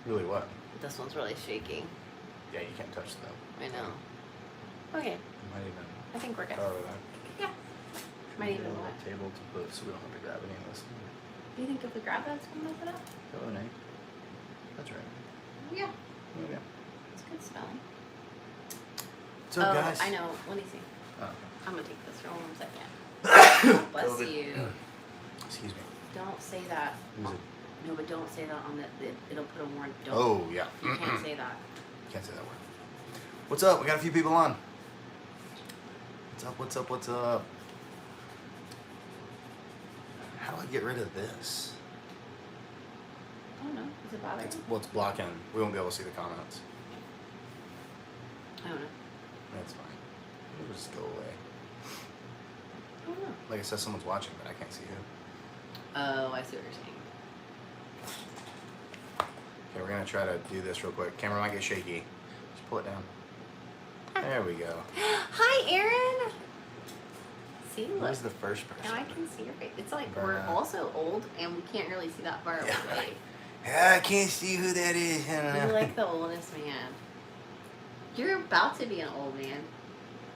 Really what? This one's really shaky. Yeah, you can't touch them. I know. Okay. Might even. I think we're good. Borrow that. Yeah. Might even a what? table to put so we don't have to grab any of this. Do you think if we grab that, it's gonna mess it up? Oh, Nate. That's right. Yeah. Yeah. It's good smelling. What's up, guys? I know. Let me see. Oh. I'm gonna take this for 1 second. Bless COVID. you. Excuse me. Don't say that. Who's it? No, but don't say that on the. It'll put a warning. Don't. Oh, yeah. You can't say that. Can't say that word. What's up? We got a few people on. What's up? How do I get rid of this? I don't know. Is it bothering you? Well, it's blocking. We won't be able to see the comments. I don't know. That's fine. It'll just go away. I don't know. Like it says someone's watching, but I can't see who. Oh, I see what you're saying. Okay, we're gonna try to do this real quick. Camera might get shaky. Just pull it down. There we go. Hi, Aaron. See, Who look. was the first person? Now I can see your face. It's like Burn we're out. also old and we can't really see that far away. Yeah, I can't see who that is. I don't You're know. like the oldest man. You're about to be an old man.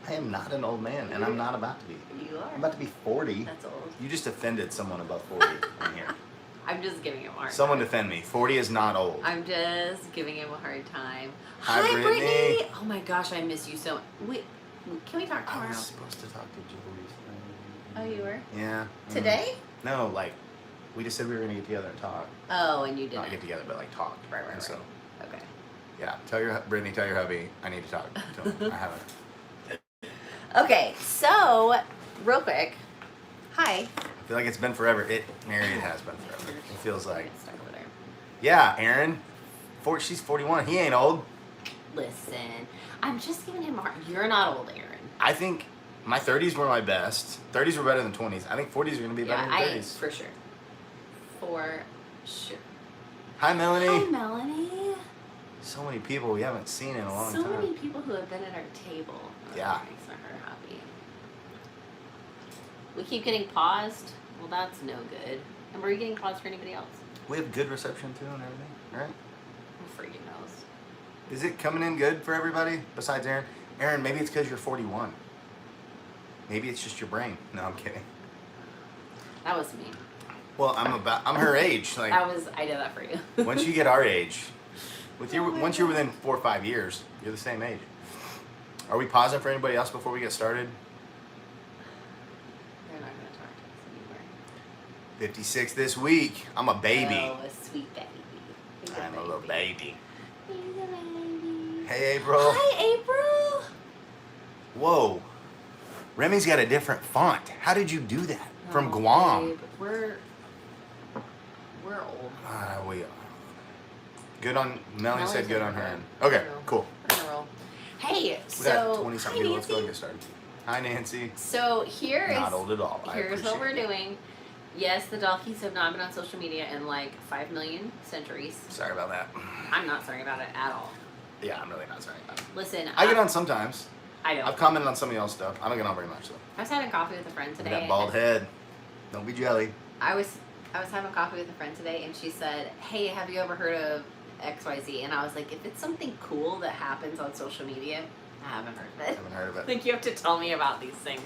I am not an old man, and I'm not about to be. You are. I'm about to be 40. That's old. You just offended someone above 40 in here. I'm just giving him a hard Someone time. defend me. 40 is not old. I'm just giving him a hard time. Hi, Brittany. Oh my gosh, I miss you so much. Wait, can we talk I tomorrow? was supposed to talk to Jill recently. Oh, you were? Yeah. Today? No, like, we just said we were going to get together and talk. Oh, and you didn't. Not get together, but like talk. Right. And so, Okay. yeah. Brittany, tell your hubby I need to talk to him. I haven't. Okay, so, real quick. Hi. I feel like it's been forever. Mary, it has been forever. It feels like. Get stuck over there. Yeah, Aaron. She's 41. He ain't old. Listen, I'm just giving him a hard. You're not old, Aaron. I think my 30s were my best. 30s were better than 20s. I think 40s are going to be better than 30s. For sure. For sure. Hi, Melanie. Hi, Melanie. So many people we haven't seen in a long So time. many people who have been at our table. Oh, Yeah. that makes her happy. We keep getting paused. Well, that's no good. And were you getting paused for anybody else? We have good reception too and everything, right? Who freaking knows? Is it coming in good for everybody besides Aaron? Aaron, maybe it's because you're 41. Maybe it's just your brain. No, I'm kidding. That was me. Well, I'm her age. Like I did that for you. once you get our age, once you're within 4 or 5 years, you're the same age. Are we pausing for anybody else before we get started? They're not going to talk to us anymore. 56 this week. I'm a baby. Oh, a sweet baby. He's I'm a little baby. He's a baby. Hey, April. Hi, April. Whoa. Remy's got a different font. How did you do that? From Oh, Guam. babe, we're old. We good on Melanie said good on her good. end. Okay, I know. cool. We're gonna roll. Hey, We got so 20 something hi, people. Let's go and Nancy. get started. Hi, Nancy. So here is Not old at all. I here's what we're appreciate it. doing. Yes, the Dalkies have not been on social media in like 5 million centuries. Sorry about that. I'm not sorry about it at all. Yeah, I'm really not sorry about it. Listen, I get on sometimes. I don't. I've commented on some of y'all's stuff. I don't get on very much though. I was having coffee with a friend Look today. at that bald and head. Don't be jelly. I was having coffee with a friend today, and she said, "Hey, have you ever heard of XYZ?" And I was like, "If it's something cool that happens on social media, I haven't heard of I it." haven't heard of I it. think you have to tell me about these things.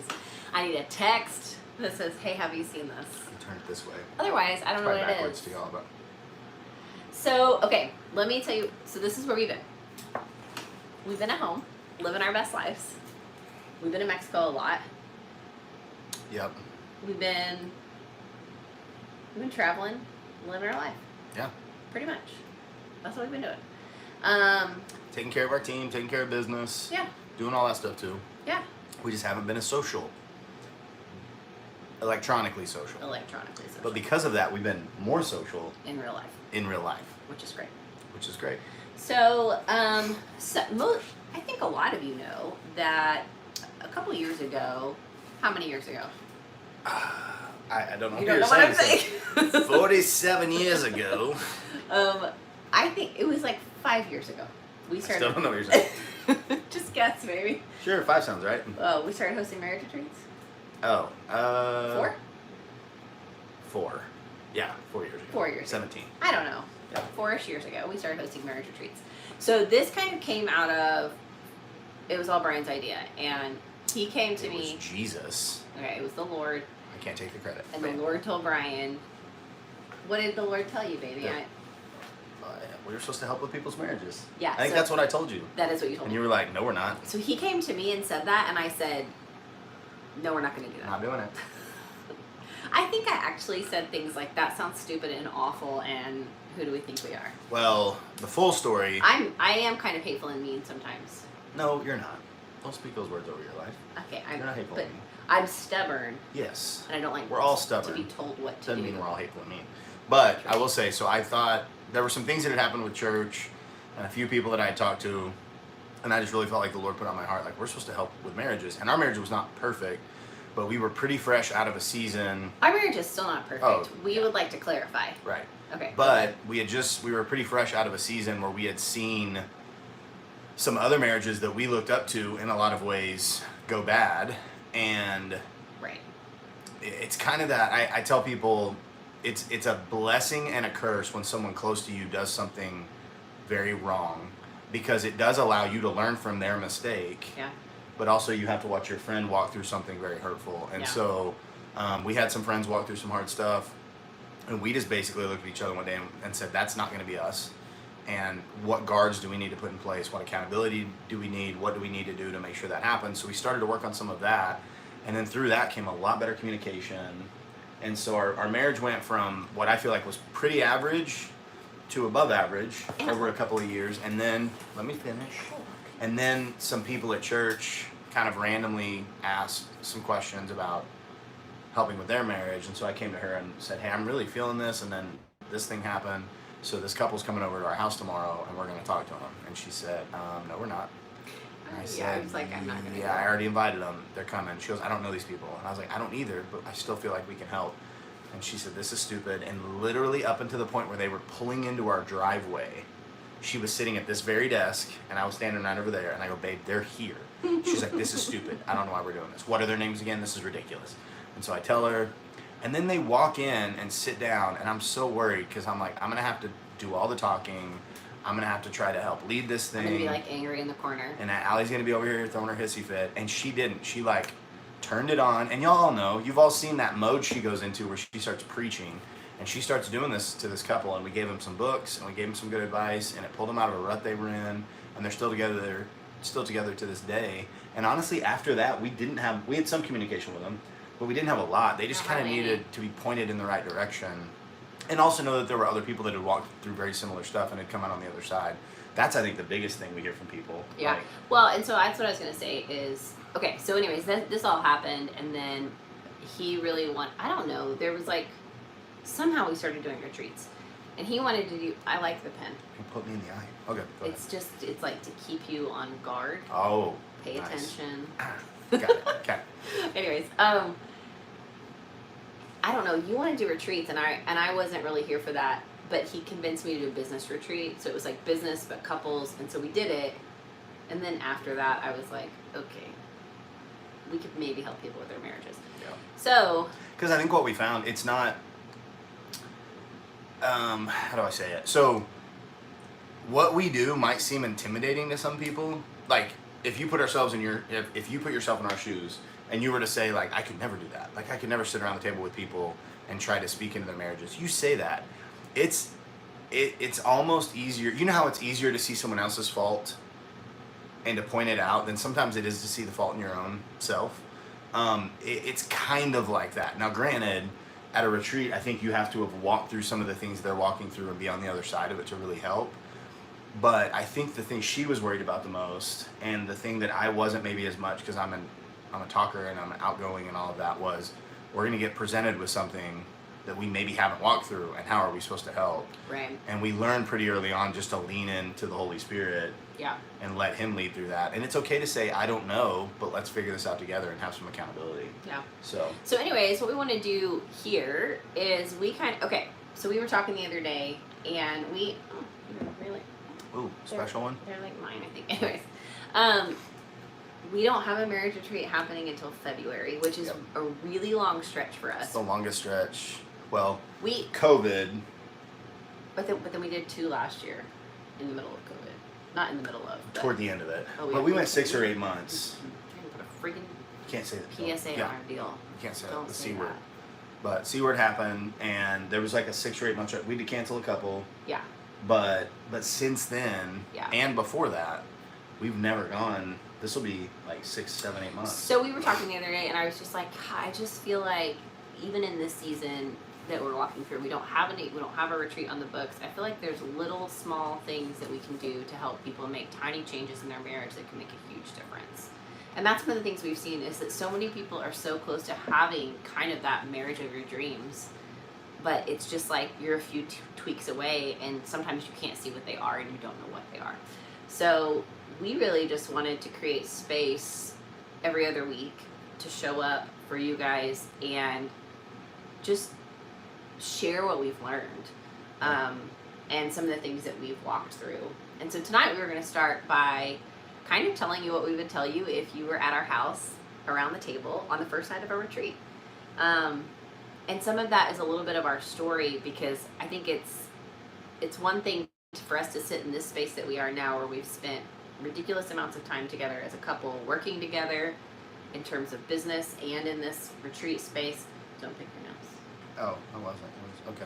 I need a text that says, "Hey, have you seen this?" You turn it this way. Otherwise, I don't know Probably what it backwards is. to y'all, but So, okay, let me tell you. So this is where we've been. We've been at home, living our best lives. We've been in Mexico a lot. yep. We've been traveling, living our life. Yeah. Pretty much. That's what we've been doing. Taking care of our team, taking care of business. Yeah. Doing all that stuff too. Yeah. We just haven't been as social. Electronically social. Electronically social. But because of that, we've been more social in real life, in real life, which is great. which is great. So, I think a lot of you know that a couple years ago, how many years ago? I don't know. You if don't know you're what I'm saying saying. this. 47 years ago. I think it was like 5 years ago. We I started. still don't know what you're saying. Just guess, baby. Sure, 5 sounds right. We started hosting marriage retreats. Oh. 4? 4. Yeah, 4 years ago. 4 years 17. I don't know. Yeah. 4-ish years ago, we started hosting marriage retreats. So this kind of came out of, it was all Brian's idea. And he came to me. It was Jesus. Okay, it was the Lord. I can't take the credit. And the Lord told Brian, what did the Lord tell you, baby? Yeah. We were supposed to help with people's marriages. Yeah. I think that's what I told you. That is what you told And me. you were like, no, we're not. So he came to me and said that, and I said, no, we're not going to do that. Not doing it. I think I actually said things like, that sounds stupid and awful, and who do we think we are? Well, the full story. I am kind of hateful and mean sometimes. No, you're not. Don't speak those words over your life. Okay, You're not hateful but and mean. I'm stubborn, Yes. and I don't like We're all stubborn. to be told what to Doesn't do. mean we're all hateful and mean. But I will say, so I thought there were some things that had happened with church and a few people that I had talked to, and I just really felt like the Lord put on my heart, like, we're supposed to help with marriages. And our marriage was not perfect, but we were pretty fresh out of a season. Our marriage is still not perfect. Oh, We would like to clarify. Right. Okay. But we were pretty fresh out of a season where we had seen some other marriages that we looked up to in a lot of ways go bad. And Right. it's kind of that, I tell people, it's a blessing and a curse when someone close to you does something very wrong, because it does allow you to learn from their mistake. Yeah. But also you have to watch your friend walk through something very hurtful. And Yeah. so we had some friends walk through some hard stuff, and we just basically looked at each other one day and said, that's not going to be us. And what guards do we need to put in place? What accountability do we need? What do we need to do to make sure that happens? So we started to work on some of that. And then through that came a lot better communication. And so our marriage went from what I feel like was pretty average to above average over a couple of years. And then, let me finish. And then some people at church kind of randomly asked some questions about helping with their marriage. And so I came to her and said, hey, I'm really feeling this. And then this thing happened. So this couple's coming over to our house tomorrow, and we're going to talk to them. And she said, no, we're not. And I said, I was like, I'm not going to. yeah, I already invited them. They're coming. She goes, I don't know these people. And I was like, I don't either, but I still feel like we can help. And she said, this is stupid. And literally up until the point where they were pulling into our driveway, she was sitting at this very desk, and I was standing right over there, and I go, babe, they're here. She's like, this is stupid. I don't know why we're doing this. What are their names again? This is ridiculous. And so I tell her, and then they walk in and sit down, and I'm so worried because I'm like, I'm going to have to do all the talking. I'm going to have to try to help lead this thing. I'm going to be like angry in the corner. And Allie's going to be over here throwing her hissy fit. And she didn't. She like turned it on. And y'all all know, you've all seen that mode she goes into where she starts preaching. And she starts doing this to this couple. And we gave them some books, and we gave them some good advice. And it pulled them out of a rut they were in. And they're still together. They're still together to this day. And honestly, after that, we had some communication with them, but we didn't have a lot. They just kind of needed to be pointed in the right direction. And also know that there were other people that had walked through very similar stuff and had come out on the other side. That's, I think, the biggest thing we hear from people. Yeah. Like, well, and so that's what I was going to say is, okay, so anyways, this all happened, and then he really I don't know, there was like, somehow we started doing retreats. And he wanted to do, I like the pen. you put me in the eye. Okay, go ahead. It's like to keep you on guard. Oh, Pay nice. attention. Got it. Okay. Anyways, I don't know. You want to do retreats, and I wasn't really here for that. But he convinced me to do a business retreat, so it was like business but couples, and so we did it. And then after that, I was like, okay, we could maybe help people with their marriages. Yeah. So. Because I think what we found, it's not. How do I say it? So, what we do might seem intimidating to some people. Like, if you put ourselves in if you put yourself in our shoes, and you were to say, like, I could never do that. Like, I could never sit around the table with people and try to speak into their marriages. You say that. It's almost easier. You know how it's easier to see someone else's fault and to point it out than sometimes it is to see the fault in your own self. It's kind of like that. Now, granted, at a retreat, I think you have to have walked through some of the things they're walking through and be on the other side of it to really help. But I think the thing she was worried about the most, and the thing that I wasn't maybe as much, because I'm a talker and I'm outgoing and all of that, was we're going to get presented with something that we maybe haven't walked through, and how are we supposed to help? Right. And we learned pretty early on just to lean into the Holy Spirit. Yeah. And let Him lead through that. And it's okay to say, I don't know, but let's figure this out together and have some accountability. Yeah. So anyways, what we want to do here is so we were talking the other day, and we, really? ooh, special one? They're like mine, I think. Anyways, we don't have a marriage retreat happening until February, which is Yep. a really long stretch for us. It's the longest stretch. Well, We COVID. but then we did 2 last year in the middle of COVID. Not in the middle of. But, Toward the end of it. Oh, But we went 6 or 8 months. Trying to put a freaking Can't say that. PSA Yeah. on our deal. You can't say that. Don't The say C word. that. But C word happened, and there was like a 6 or 8 months. We had to cancel a couple. Yeah. But since then, Yeah. and before that, we've never gone. This will be like 6, 7, 8 months. So we were talking the other day, and I was just like, I just feel like even in this season that we're walking through, we don't have a retreat on the books. I feel like there's little small things that we can do to help people make tiny changes in their marriage that can make a huge difference. And that's one of the things we've seen is that so many people are so close to having kind of that marriage of your dreams, but it's just like you're a few tweaks away, and sometimes you can't see what they are and you don't know what they are. So we really just wanted to create space every other week to show up for you guys and just share what we've learned, and some of the things that we've walked through. And so tonight we were going to start by kind of telling you what we would tell you if you were at our house around the table on the first night of our retreat. And some of that is a little bit of our story, because I think it's one thing for us to sit in this space that we are now, where we've spent ridiculous amounts of time together as a couple, working together in terms of business and in this retreat space. Don't pick your nose. Oh, I wasn't. Okay.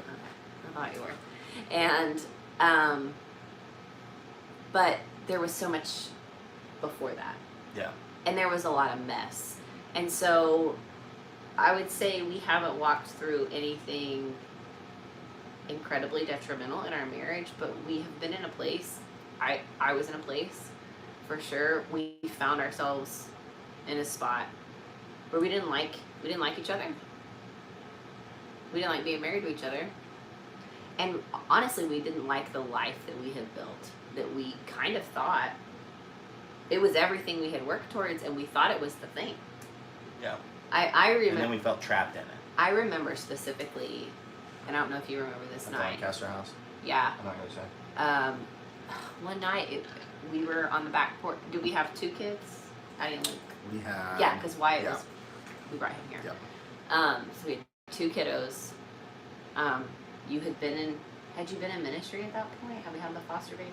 I thought you were. And but there was so much before that. Yeah. And there was a lot of mess. And so I would say we haven't walked through anything incredibly detrimental in our marriage, but we have been in a place, I was in a place for sure. We found ourselves in a spot where we didn't like each other. We didn't like being married to each other. And honestly, we didn't like the life that we had built, that we kind of thought it was everything we had worked towards, and we thought it was the thing. Yeah. I remember. And then we felt trapped in it. I remember specifically, and I don't know if you remember this At the night. Lancaster house? Yeah. I'm not going to say. One night we were on the back porch. Did we have 2 kids? I didn't like. We had. Yeah, because Wyatt yeah. was. We brought him here. Yeah. So we had 2 kiddos. Had you been in ministry at that point? Have we had the foster babies,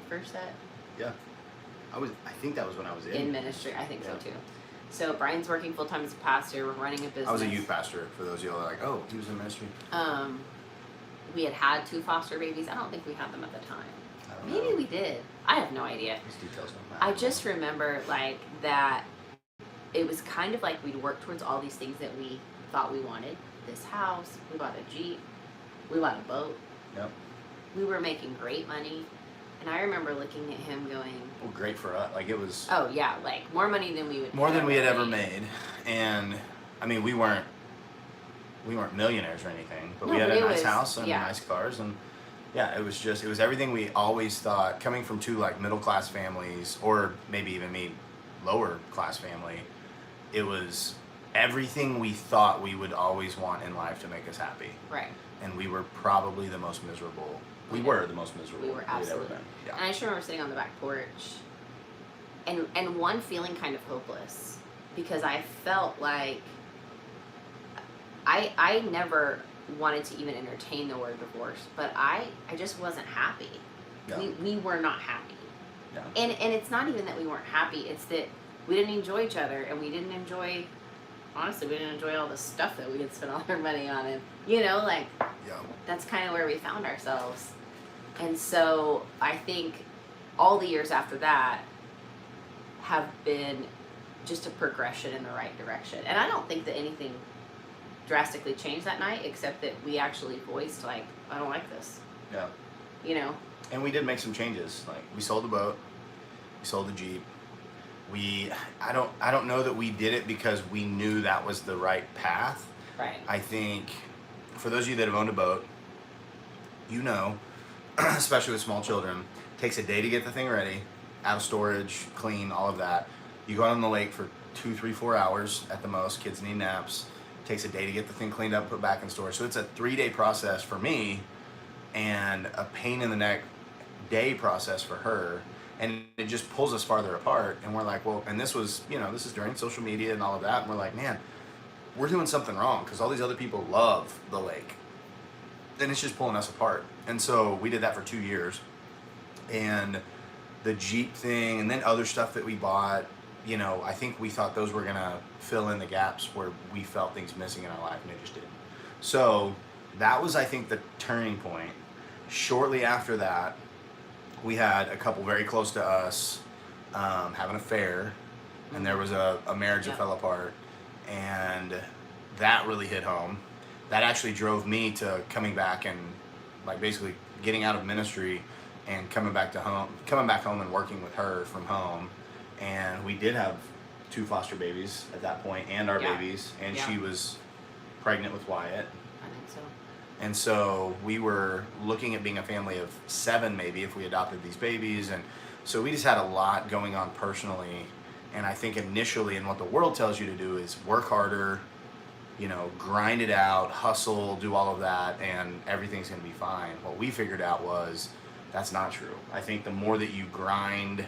the first set? Yeah. I think that was when I was In ministry, I think so Yeah. too. So Brian's working full time as a pastor. We're running a business. I was a youth pastor, for those of you that are like, oh, he was in ministry. We had 2 foster babies. I don't think we had them at the time. I don't Maybe know. we did. I have no idea. These details don't matter. I just remember like that it was kind of like we'd worked towards all these things that we thought we wanted. This house, we bought a Jeep, we bought a boat. Yep. We were making great money. And I remember looking at him going, Well, great for us. Like, it was oh yeah, like more money than we would more than we had ever made. And, I mean, we weren't millionaires or anything, but No, we had but a it nice was- house and yeah. nice cars. And, yeah, it was everything we always thought, coming from 2, like, middle-class families, or maybe even me, lower-class family. It was everything we thought we would always want in life to make us happy. Right. And we were probably the most miserable. We were the most miserable We were we'd ever absolutely. been. Yeah. And I just remember sitting on the back porch and one feeling kind of hopeless, because I felt like I never wanted to even entertain the word divorce, but I just wasn't happy. Yeah. We were not happy. Yeah. And it's not even that we weren't happy, it's that we didn't enjoy each other, and we didn't enjoy, honestly, we didn't enjoy all the stuff that we had spent all our money on, and like Yeah. that's kind of where we found ourselves. And so I think all the years after that have been just a progression in the right direction. And I don't think that anything drastically changed that night, except that we actually voiced, like, I don't like this. Yeah. And we did make some changes. Like, we sold the boat, we sold the Jeep. I don't know that we did it because we knew that was the right path. Right. I think for those of you that have owned a boat, especially with small children, it takes a day to get the thing ready, out of storage, clean, all of that. You go out on the lake for 2, 3, 4 hours at the most. Kids need naps. It takes a day to get the thing cleaned up, put back in storage. So it's a 3-day process for me, and a pain in the neck day process for her. And it just pulls us farther apart. And we're like, well, and this was, this is during social media and all of that. And we're like, man, we're doing something wrong, because all these other people love the lake. then it's just pulling us apart. And so we did that for 2 years. And the Jeep thing and then other stuff that we bought, you know, I think we thought those were going to fill in the gaps where we felt things missing in our life, and it just didn't. So that was, I think, the turning point. Shortly after that, we had a couple very close to us have an affair, and there was a marriage that fell apart, and that really hit home. That actually drove me to coming back and like basically getting out of ministry and coming back home and working with her from home. And we did have 2 foster babies at that point, and our babies, and she was pregnant with Wyatt. I think so. And so we were looking at being a family of 7 maybe if we adopted these babies. And so we just had a lot going on personally. And I think initially, and what the world tells you to do is work harder, you know, grind it out, hustle, do all of that, and everything's going to be fine. What we figured out was that's not true. I think the more that you grind,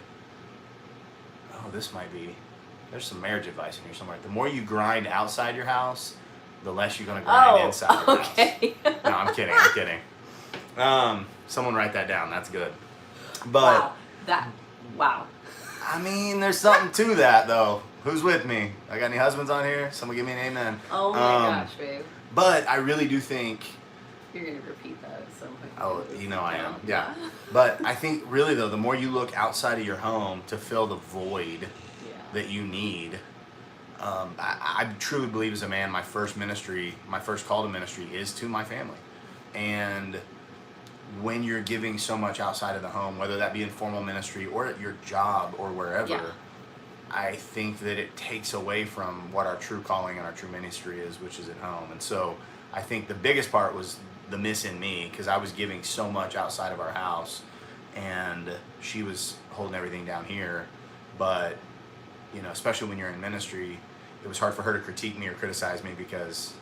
there's some marriage advice in here somewhere. The more you grind outside your house, the less you're going to grind inside your house. No, I'm kidding. Someone write that down. That's good. But wow. I mean, there's something to that, though. Who's with me? I got any husbands on here? Someone give me an amen. Oh my gosh, babe. But I really do think... You're going to repeat that at some point. Oh, you know I am. Yeah. But I think really, though, the more you look outside of your home to fill the void that you need, I truly believe as a man, my first call to ministry is to my family. And when you're giving so much outside of the home, whether that be in formal ministry or at your job or wherever, I think that it takes away from what our true calling and our true ministry is, which is at home. And so I think the biggest part was the miss in me, because I was giving so much outside of our house and she was holding everything down here. But, you know, especially when you're in ministry, it was hard for her to critique me or criticize me because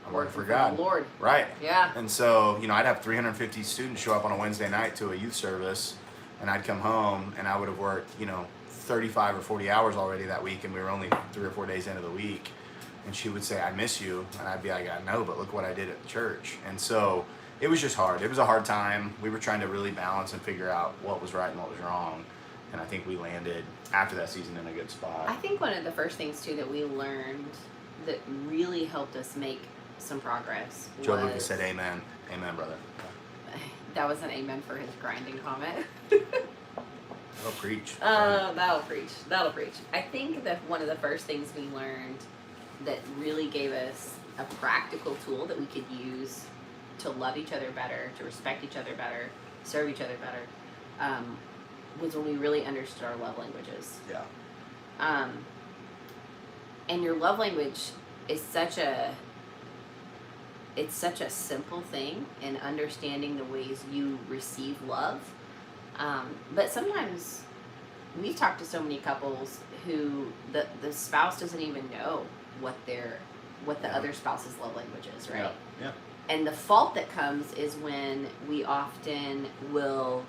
I'm working for God. The Lord. Right. Yeah. And so, you know, I'd have 350 students show up on a Wednesday night to a youth service, and I'd come home and I would have worked, you know, 35 or 40 hours already that week, and we were only 3 or 4 days into the week. And she would say, I miss you. And I'd be like, I know, but look what I did at the church. And so it was just hard. It was a hard time. We were trying to really balance and figure out what was right and what was wrong. And I think we landed after that season in a good spot. I think one of the first things, too, that we learned that really helped us make some progress Joe Lucas said amen. Amen, brother. That was an amen for his grinding comment. That'll preach. That'll preach. I think that one of the first things we learned that really gave us a practical tool that we could use to love each other better, to respect each other better, serve each other better, was when we really understood our love languages. Yeah. And your love language is such a simple thing in understanding the ways you receive love. But sometimes we've talked to so many couples who the spouse doesn't even know what the other spouse's love language is, right? Yeah. And the fault that comes is when we often will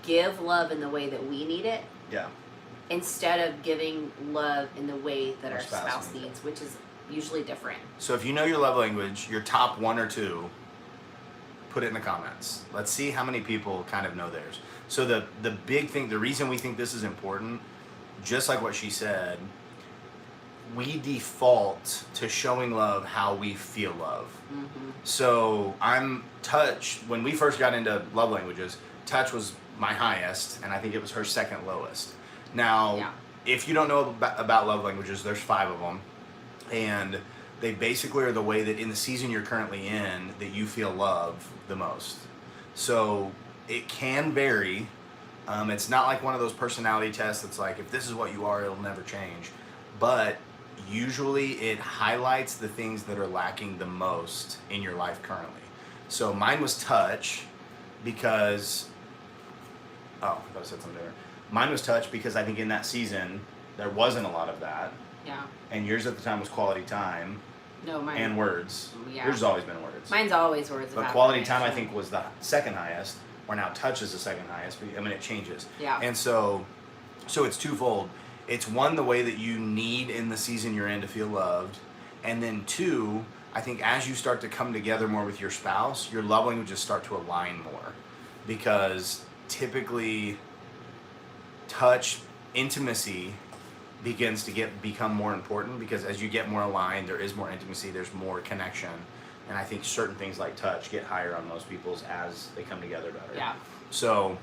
give love in the way that we need it. Yeah. Instead of giving love in the way that our spouse needs, which is usually different. So if you know your love language, your top 1 or 2, put it in the comments. Let's see how many people kind of know theirs. So the big thing, the reason we think this is important, just like what she said, we default to showing love how we feel love. Mm-hmm. So touch, when we first got into love languages, touch was my highest, and I think it was her second lowest. Now, if you don't know about love languages, there's 5 of them. And they basically are the way that in the season you're currently in, that you feel love the most. So it can vary. It's not like one of those personality tests that's like, if this is what you are, it'll never change. But usually it highlights the things that are lacking the most in your life currently. So mine was touch because... Oh, I thought I said something different. Mine was touch because I think in that season, there wasn't a lot of that. Yeah. And yours at the time was quality time. No, mine. And words. Yeah. Yours has always been words. Mine's always words. But quality time, I think, was the second highest. Where now touch is the second highest. I mean, it changes. Yeah. And so it's twofold. It's 1, the way that you need in the season you're in to feel loved. And then 2, I think as you start to come together more with your spouse, your love languages start to align more, because typically touch, intimacy begins to become more important, because as you get more aligned, there is more intimacy, there's more connection, and I think certain things like touch get higher on most people's as they come together better. Yeah. So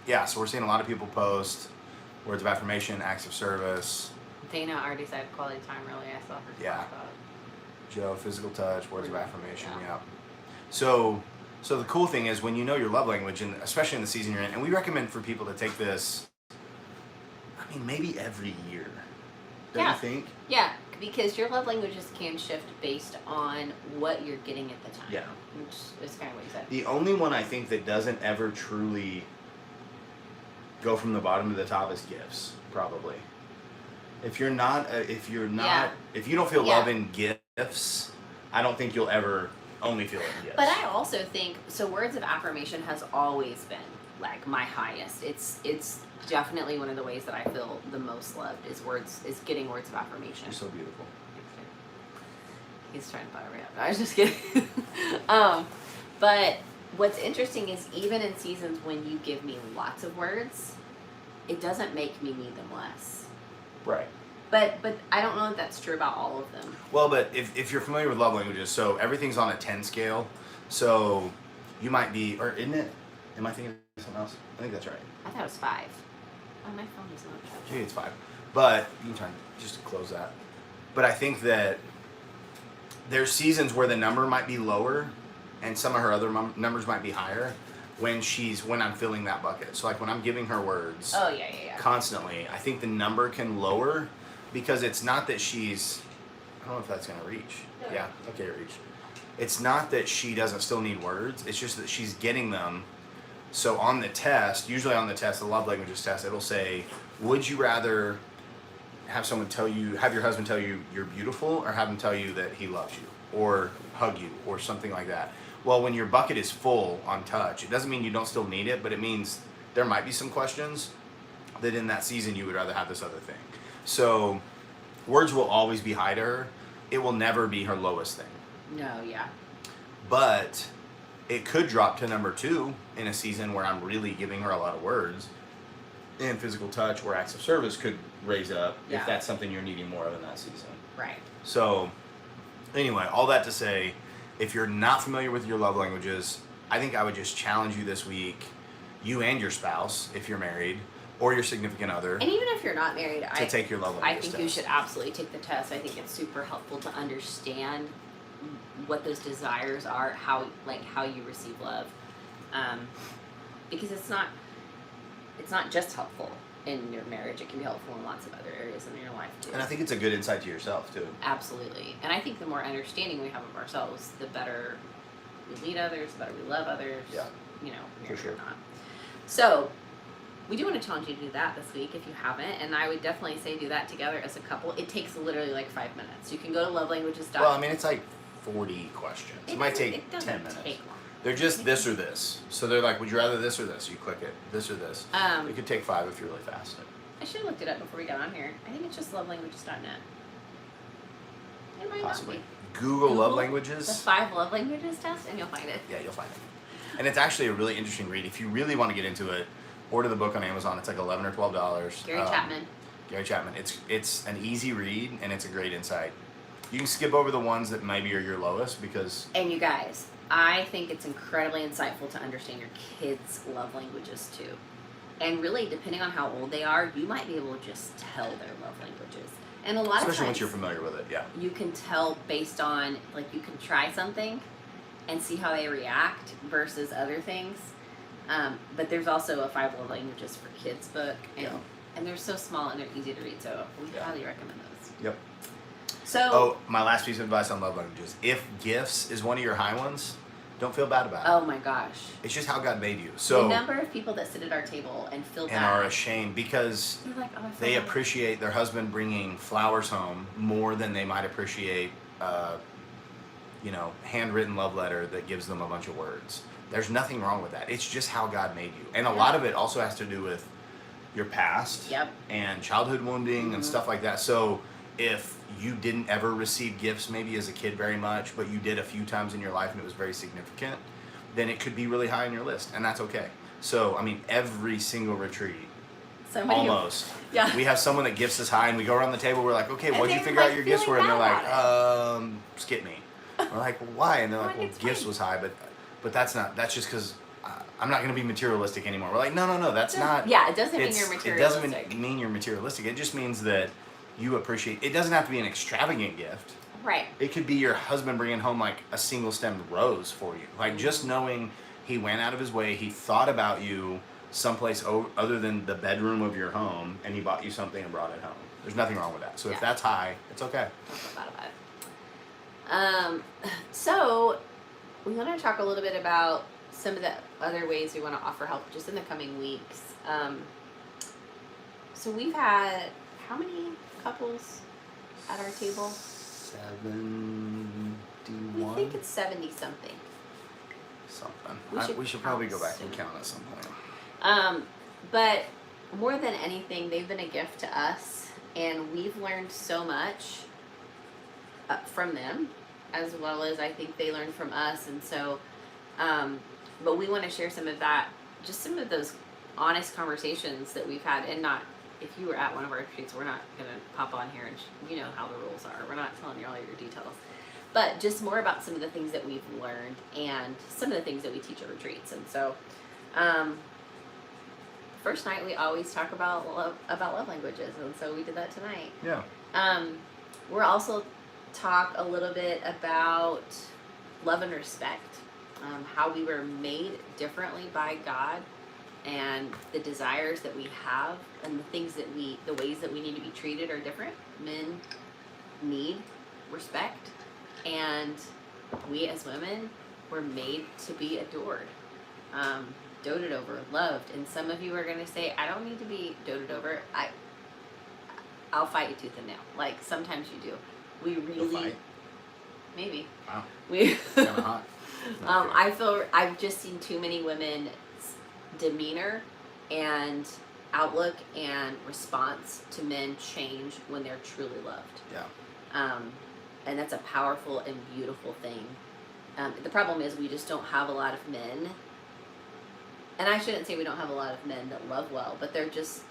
we're seeing a lot of people post words of affirmation, acts of service. Dana already said quality time. Really, I saw her. Yeah. Talk about. Joe, physical touch, words of affirmation. Yeah. Yeah. So the cool thing is, when you know your love language, and especially in the season you're in, and we recommend for people to take this, I mean, maybe every year. Don't you think? Yeah, because your love languages can shift based on what you're getting at the time. Yeah. Which is kind of what you said. The only one I think that doesn't ever truly go from the bottom to the top is gifts, probably. If you don't feel love in gifts, I don't think you'll ever only feel it in gifts. But I also think, so words of affirmation has always been like my highest. It's definitely one of the ways that I feel the most loved is getting words of affirmation. You're so beautiful. He's trying to fire me up. I was just kidding. But what's interesting is, even in seasons when you give me lots of words, it doesn't make me need them less. Right. But I don't know if that's true about all of them. Well, but if you're familiar with love languages, so everything's on a 10 scale. So you might be, or isn't it? Am I thinking of something else? I think that's right. I thought it was 5. Oh, my phone is not charged. Maybe it's 5. But you can try just to close that. But I think that there's seasons where the number might be lower, and some of her other numbers might be higher when I'm filling that bucket. So like when I'm giving her words. Oh yeah. Constantly, I think the number can lower, because it's not that she's, I don't know if that's gonna reach. Yeah, okay, it reached. It's not that she doesn't still need words, it's just that she's getting them. So on the test, usually on the test, the love languages test, it'll say, would you rather have your husband tell you you're beautiful, or have him tell you that he loves you, or hug you, or something like that? Well, when your bucket is full on touch, it doesn't mean you don't still need it, but it means there might be some questions that in that season you would rather have this other thing. So words will always be high to her. It will never be her lowest thing. No, yeah. But it could drop to number 2 in a season where I'm really giving her a lot of words, and physical touch or acts of service could raise up if that's something you're needing more of in that season. Right. So anyway, all that to say, if you're not familiar with your love languages, I think I would just challenge you this week, you and your spouse, if you're married, or your significant other. And even if you're not married, to take your love languages I think you should absolutely take the test. I think it's super helpful to understand what those desires are, how you receive love, because it's not just helpful in your marriage. It can be helpful in lots of other areas in your life too. And I think it's a good insight to yourself too. Absolutely. And I think the more understanding we have of ourselves, the better we lead others, the better we love others. Yeah. For sure. or not. So we do want to challenge you to do that this week if you haven't, and I would definitely say do that together as a couple. It takes literally like 5 minutes. You can go to lovelanguages.com. Well, I mean, it's like 40 questions. It might take 10 minutes. Take long. They're just this or this. So they're like, would you rather this or this? You click it, this or this. It could take 5 if you're really fast. I should have looked it up before we got on here. I think it's just lovelanguages.net. It might Possibly. not be. Google love The languages. 5 love languages test, and you'll find it. Yeah, you'll find it. And it's actually a really interesting read. If you really want to get into it, order the book on Amazon. It's like $11 or $12. Gary Chapman. Gary Chapman. It's an easy read, and it's a great insight. You can skip over the ones that maybe are your lowest, because... And you guys, I think it's incredibly insightful to understand your kids' love languages too. And really, depending on how old they are, you might be able to just tell their love languages. And a lot of times, especially once you're familiar with it, yeah. You can tell based on, like, you can try something and see how they react versus other things. But there's also a 5 love languages for kids book, and they're so small and they're easy to read, so we highly recommend those. Yep. So, my last piece of advice on love languages: if gifts is one of your high ones, don't feel bad about it. oh my gosh. It's just how God made you. So The number of people that sit at our table and feel and bad. are ashamed because They're like, oh, I feel they bad. appreciate their husband bringing flowers home more than they might appreciate, handwritten love letter that gives them a bunch of words. There's nothing wrong with that. It's just how God made you, and a lot of it also has to do with your past Yep. and childhood wounding and stuff like that. So if you didn't ever receive gifts maybe as a kid very much, but you did a few times in your life and it was very significant, then it could be really high on your list, and that's okay. So, I mean, every single retreat, almost, yeah. we have someone that gifts us high, and we go around the table, we're like, okay, And what'd you they're, figure like, out your gifts were? feeling And they're bad like, skip me. We're like, why? And they're like, well, it's gifts fine. was high, but that's just because I'm not going to be materialistic anymore. We're like, no, that's not. Yeah, it doesn't mean you're materialistic. It doesn't mean you're materialistic. It just means that you appreciate. It doesn't have to be an extravagant gift. Right. It could be your husband bringing home like a single stemmed rose for you. Like just knowing he went out of his way, he thought about you someplace other than the bedroom of your home, and he bought you something and brought it home. There's nothing wrong with that. So if that's high, it's okay. That's not bad about it. So we want to talk a little bit about some of the other ways we want to offer help just in the coming weeks. So we've had how many couples at our table? 71. I think it's 70 something. Something. We should probably go back and count at some point. But more than anything, they've been a gift to us, and we've learned so much from them, as well as I think they learned from us. And so, but we want to share some of that, just some of those honest conversations that we've had, and not, if you were at one of our retreats, we're not going to pop on here and you know how the rules are. We're not telling you all your details. But just more about some of the things that we've learned and some of the things that we teach at retreats. And so, first night we always talk about love languages, and so we did that tonight. Yeah. We'll also talk a little bit about love and respect, how we were made differently by God, and the desires that we have, and the ways that we need to be treated are different. Men need respect, and we as women were made to be adored, doted over, loved. And some of you are going to say, I don't need to be doted over. I'll fight you tooth and nail. Like, sometimes you do. We really, maybe. Wow. We Kind of hot. I feel I've just seen too many women's demeanor and outlook and response to men change when they're truly loved. Yeah. And that's a powerful and beautiful thing. The problem is we just don't have a lot of men, and I shouldn't say we don't have a lot of men that love well, but they're just,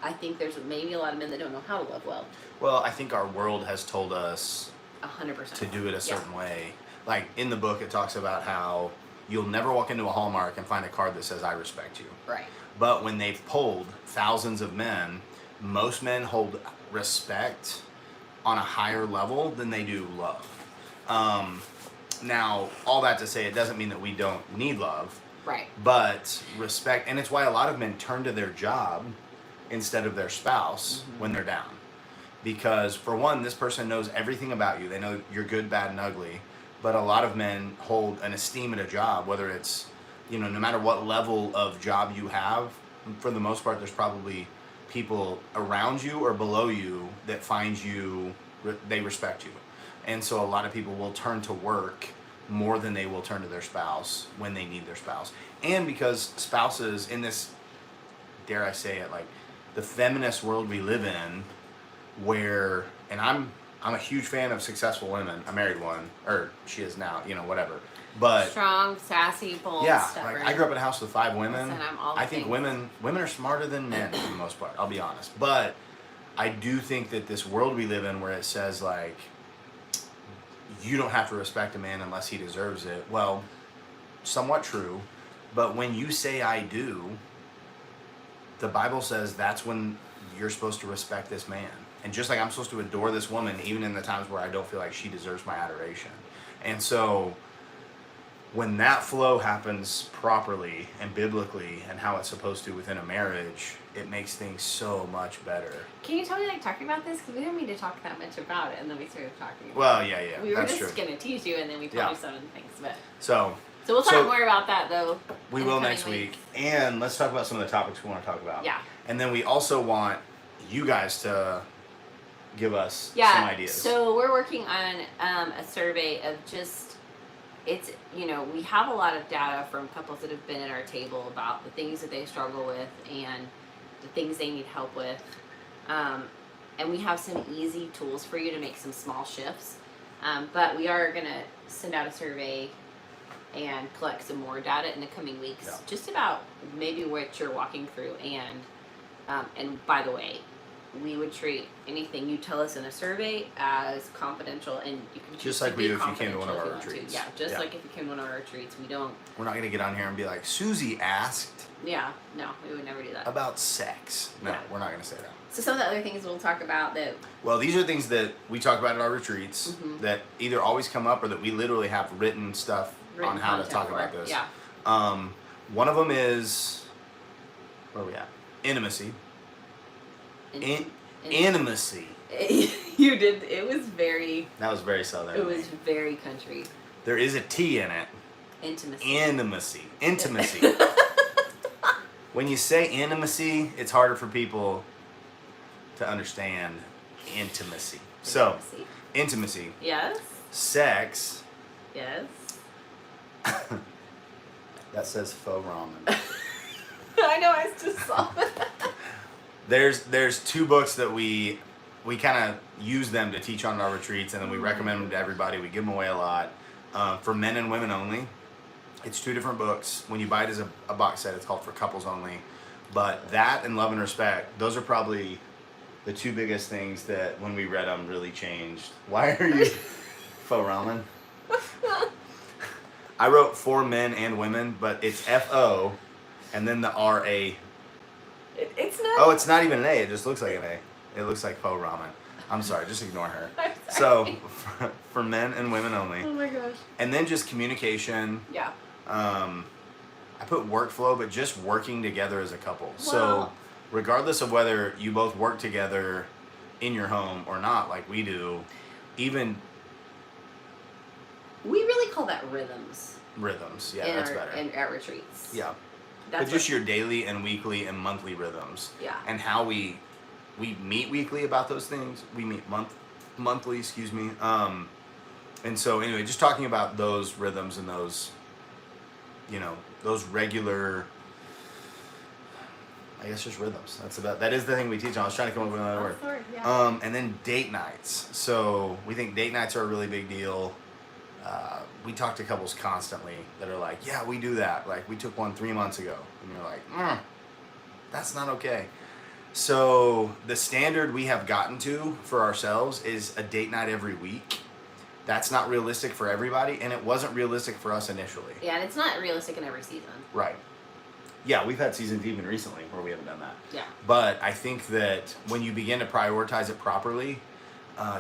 I think there's maybe a lot of men that don't know how to love well. Well, I think our world has told us 100% to do it a certain way. Like in the book, it talks about how you'll never walk into a Hallmark and find a card that says, I respect you. Right. But when they've polled thousands of men, most men hold respect on a higher level than they do love. Now, all that to say, it doesn't mean that we don't need love. Right. But respect, and it's why a lot of men turn to their job instead of their spouse when they're down. Because for one, this person knows everything about you. They know you're good, bad, and ugly. But a lot of men hold an esteem at a job, whether it's, no matter what level of job you have, for the most part, there's probably people around you or below you that find you, they respect you. And so a lot of people will turn to work more than they will turn to their spouse when they need their spouse. And because spouses in this, dare I say it, like the feminist world we live in, where, and I'm a huge fan of successful women. I married one, or she is now, whatever. But strong, sassy, bold, yeah, stubborn. like I grew up in a house with 5 women. Listen, I'm all I think things. women are smarter than men for the most part. I'll be honest, but I do think that this world we live in, where it says like, you don't have to respect a man unless he deserves it. Well, somewhat true, but when you say I do, the Bible says that's when you're supposed to respect this man. And just like I'm supposed to adore this woman, even in the times where I don't feel like she deserves my adoration. And so when that flow happens properly and biblically and how it's supposed to within a marriage, it makes things so much better. Can you tell me, like, talking about this? Because we didn't mean to talk that much about it, and then we started talking about Well, it. yeah, We were that's just true. going to tease you, and then we told you some of the things. But So we'll talk more about that, though. We will next week. And let's talk about some of the topics we want to talk about. Yeah. And then we also want you guys to give us some ideas. So we're working on a survey of just, it's, we have a lot of data from couples that have been at our table about the things that they struggle with and the things they need help with. and we have some easy tools for you to make some small shifts. But we are going to send out a survey and collect some more data in the coming weeks, just about maybe what you're walking through. And by the way, we would treat anything you tell us in a survey as confidential, and you can just like we do if you came to one of our retreats. Yeah, just like if you came to one of our retreats, we don't. We're not going to get on here and be like, Susie asked. Yeah, no, we would never do that. About sex. No, we're not going to say that. So some of the other things we'll talk about that. Well, these are things that we talk about at our retreats that either always come up or that we literally have written stuff on how to talk about this. Yeah. One of them is, where are we at? Intimacy. Intimacy. You did. It was very. That was very southern. It was very country. There is a T in it. Intimacy. Intimacy. When you say intimacy, it's harder for people to understand intimacy. So, intimacy. Yes. Sex. Yes. That says faux ramen. I know. I just saw that. There's two books that we kind of use them to teach on our retreats, and then we recommend them to everybody. We give them away a lot. For men and women only. It's two different books. When you buy it as a box set, it's called For Couples Only. But that and Love and Respect, those are probably the two biggest things that when we read them really changed. Why are you faux ramen? I wrote for men and women, but it's F-O and then the R-A. It's not. Oh, it's not even an A. It just looks like an A. It looks like faux ramen. I'm sorry. Just ignore her. So, for men and women only. Oh my gosh. And then just communication. Yeah. I put workflow, but just working together as a couple. So, regardless of whether you both work together in your home or not, like we do, even... We really call that rhythms. Rhythms, yeah, that's better. In our retreats. Yeah. That's but just your daily and weekly and monthly rhythms. Yeah. And how we meet weekly about those things. We meet monthly, excuse me. And so anyway, just talking about those rhythms and those, those regular, I guess just rhythms. That is the thing we teach on. I was trying to come up with another word. Sorry, yeah. And then date nights. So we think date nights are a really big deal. We talk to couples constantly that are like, yeah, we do that. Like, we took one 3 months ago. And you're like, that's not okay. So the standard we have gotten to for ourselves is a date night every week. That's not realistic for everybody, and it wasn't realistic for us initially. Yeah, and it's not realistic in every season. Right. Yeah, we've had seasons even recently where we haven't done that. Yeah. But I think that when you begin to prioritize it properly,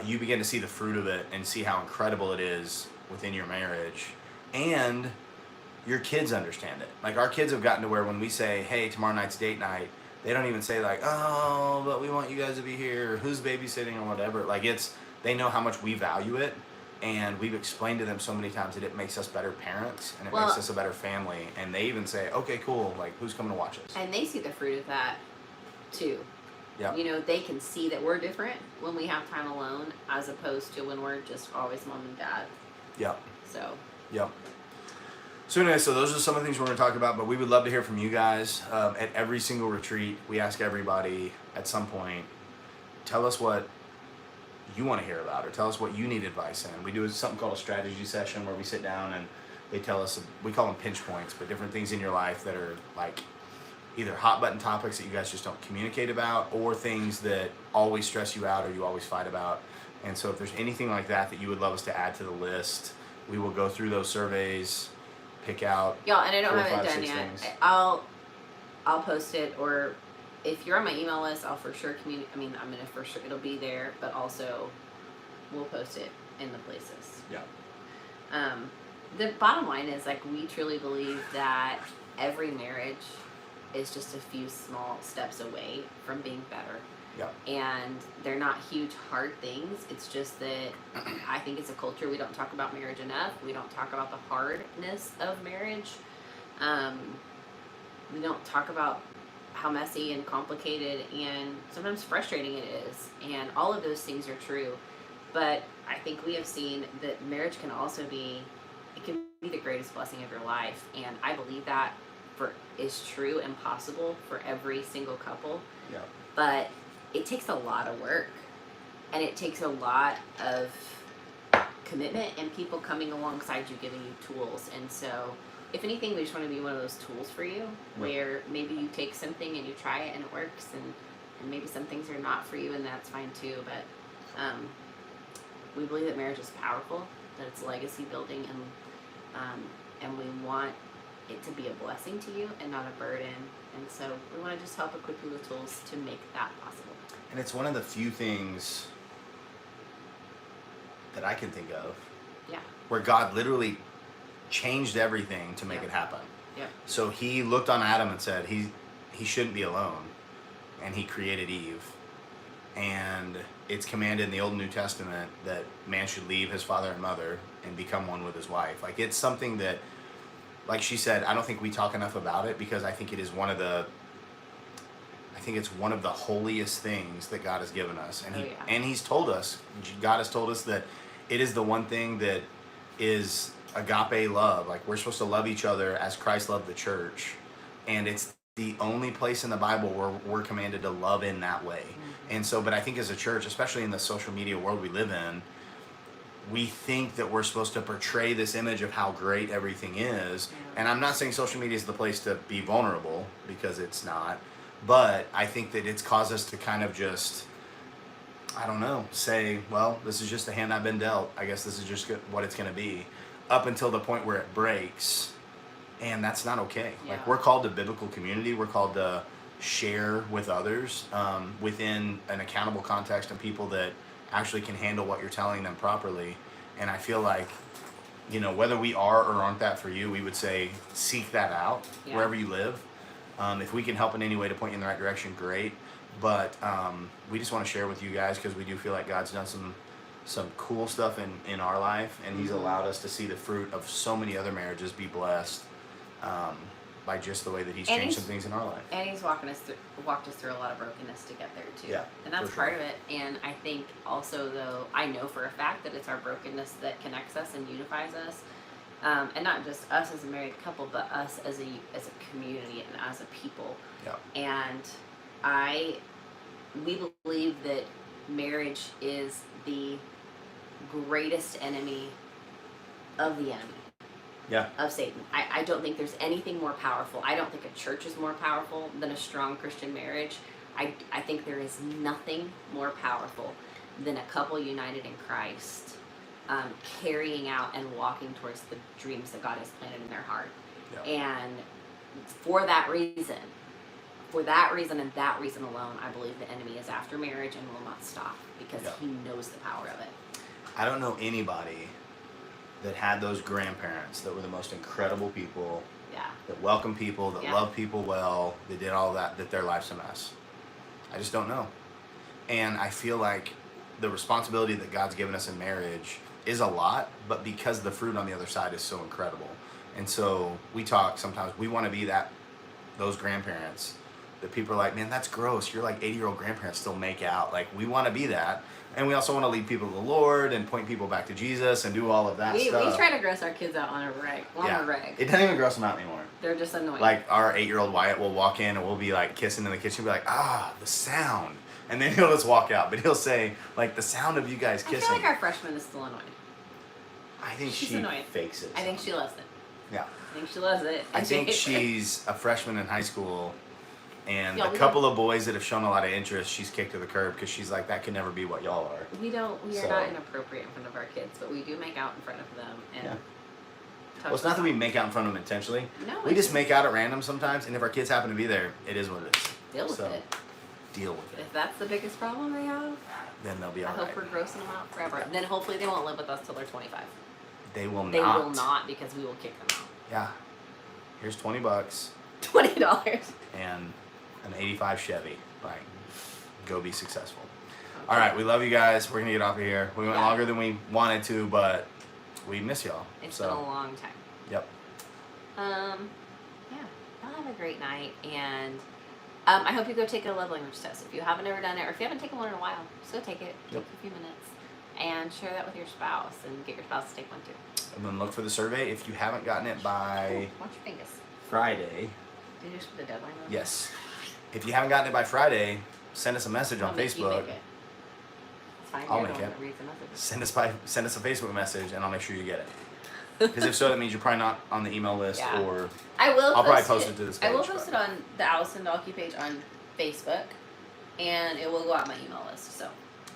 you begin to see the fruit of it and see how incredible it is within your marriage, and your kids understand it. Like, our kids have gotten to where when we say, hey, tomorrow night's date night, they don't even say like, oh, but we want you guys to be here, or who's babysitting, or whatever. Like, they know how much we value it, and we've explained to them so many times that it makes us better parents, and it makes us a better family, and they even say, okay, cool, like, who's coming to watch us? And they see the fruit of that too. Yeah. They can see that we're different when we have time alone as opposed to when we're just always mom and dad. Yep. So. Yep. So anyway, so those are some of the things we're going to talk about, but we would love to hear from you guys. At every single retreat, we ask everybody at some point, tell us what you want to hear about, or tell us what you need advice in. We do something called a strategy session where we sit down and they tell us, we call them pinch points, but different things in your life that are like either hot button topics that you guys just don't communicate about, or things that always stress you out or you always fight about. And so if there's anything like that that you would love us to add to the list, we will go through those surveys, pick out. Y'all, and I don't 4, have 5, it done 6 yet. things. I'll post it, or if you're on my email list, I'll for sure I'm gonna for sure, it'll be there, but also we'll post it in the places. Yeah. The bottom line is, like, we truly believe that every marriage is just a few small steps away from being better. Yeah. And they're not huge, hard things. It's just that I think it's a culture. We don't talk about marriage enough. We don't talk about the hardness of marriage. We don't talk about how messy and complicated and sometimes frustrating it is. And all of those things are true. But I think we have seen that marriage can also be, it can be the greatest blessing of your life. And I believe that is true and possible for every single couple. Yeah. But it takes a lot of work. And it takes a lot of commitment and people coming alongside you, giving you tools. And so, if anything, we just want to be one of those tools for you, where maybe you take something and you try it and it works, and maybe some things are not for you, and that's fine too. But we believe that marriage is powerful, that it's legacy building, and we want it to be a blessing to you and not a burden. And so we want to just help equip you with tools to make that possible. And it's one of the few things that I can think of where God literally changed everything to make it happen. Yeah. So he looked on Adam and said he shouldn't be alone, and he created Eve. And it's commanded in the Old and New Testament that man should leave his father and mother and become one with his wife. Like, it's something that, like she said, I don't think we talk enough about it, because I think it is it's one of the holiest things that God has given us. And and he's told us, God has told us that it is the one thing that is agape love. Like, we're supposed to love each other as Christ loved the church. And it's the only place in the Bible where we're commanded to love in that way. And so, but I think as a church, especially in the social media world we live in, we think that we're supposed to portray this image of how great everything is. And I'm not saying social media is the place to be vulnerable, because it's not. But I think that it's caused us to kind of just, I don't know, say, well, this is just the hand I've been dealt. I guess this is just what it's going to be, up until the point where it breaks. And that's not okay. Like, we're called to biblical community. We're called to share with others within an accountable context, and people that actually can handle what you're telling them properly. And I feel like, you know, whether we are or aren't that for you, we would say seek that out wherever you live. If we can help in any way to point you in the right direction, great. But we just want to share with you guys, because we do feel like God's done some cool stuff in our life, and he's allowed us to see the fruit of so many other marriages be blessed by just the way that he's changed some things in our life. And he's walked us through a lot of brokenness to get there too. Yeah, and that's part of it. And I think also, though, I know for a fact that it's our brokenness that connects us and unifies us. And not just us as a married couple, but us as a community and as a people. Yeah. And we believe that marriage is the greatest enemy of the enemy. Yeah. Of Satan. I don't think there's anything more powerful. I don't think a church is more powerful than a strong Christian marriage. I think there is nothing more powerful than a couple united in Christ, carrying out and walking towards the dreams that God has planted in their heart. Yeah. And for that reason and that reason alone, I believe the enemy is after marriage and will not stop, because he knows the power of it. I don't know anybody that had those grandparents that were the most incredible people, that welcome people, that love people well, that did all that their life's a mess. I just don't know. And I feel like the responsibility that God's given us in marriage is a lot, but because the fruit on the other side is so incredible. And so we talk sometimes, we want to be those grandparents that people are like, man, that's gross. You're like 80-year-old grandparents still make out. Like, we want to be that. And we also want to lead people to the Lord and point people back to Jesus and do all of that stuff. We try to gross our kids out on a reg. It doesn't even gross them out anymore. They're just annoying. Like, our 8-year-old Wyatt will walk in and we'll be like kissing in the kitchen, be like, the sound. And then he'll just walk out. But he'll say, like, the sound of you guys kissing. I feel like our freshman is still annoyed. I think she's she annoyed. fakes it. I think she loves it. Yeah. I think she loves it. I think she's a freshman in high school. And a couple of boys that have shown a lot of interest, she's kicked to the curb, because she's like, that can never be what y'all are. We are not inappropriate in front of our kids, but we do make out in front of them. And well, it's not that we make out in front of them intentionally. No. We just make out at random sometimes, and if our kids happen to be there, it is what it is. Deal with it. Deal with it. If that's the biggest problem they have, then they'll be all right. I hope we're grossing them out forever. Then hopefully they won't live with us till they're 25. They will not. They will not, because we will kick them out. Yeah. Here's $20. $20. And an 85 Chevy. Like, go be successful. Okay. All right, we love you guys. We're going to get off of here. We went longer than we wanted to, but we miss y'all. It's been a long time. Yep. Y'all have a great night, and I hope you go take a love language test. If you haven't ever done it, or if you haven't taken one in a while, just go take it. Take a few minutes, and share that with your spouse, and get your spouse to take one too. And then look for the survey. If you haven't gotten it by watch your fingers. Friday. Did you just put the deadline on? Yes. If you haven't gotten it by Friday, send us a message on Facebook. It's find I'll it. I make don't it. want to read the messages. Send us a Facebook message, and I'll make sure you get it. Because if so, that means you're probably not on the email list, Yeah. or I will. I'll probably post it to this page. I will post it on the Allison Dalkey page on Facebook, and it will go out my email list. So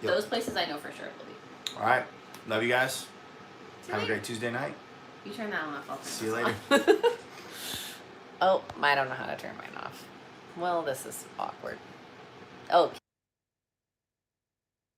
those places I know for sure it will be. All right, love you guys. See Have a you later. great Tuesday night. You turn that one off. I'll turn See you this later. on. Oh, I don't know how to turn mine off. Well, this is awkward. Okay.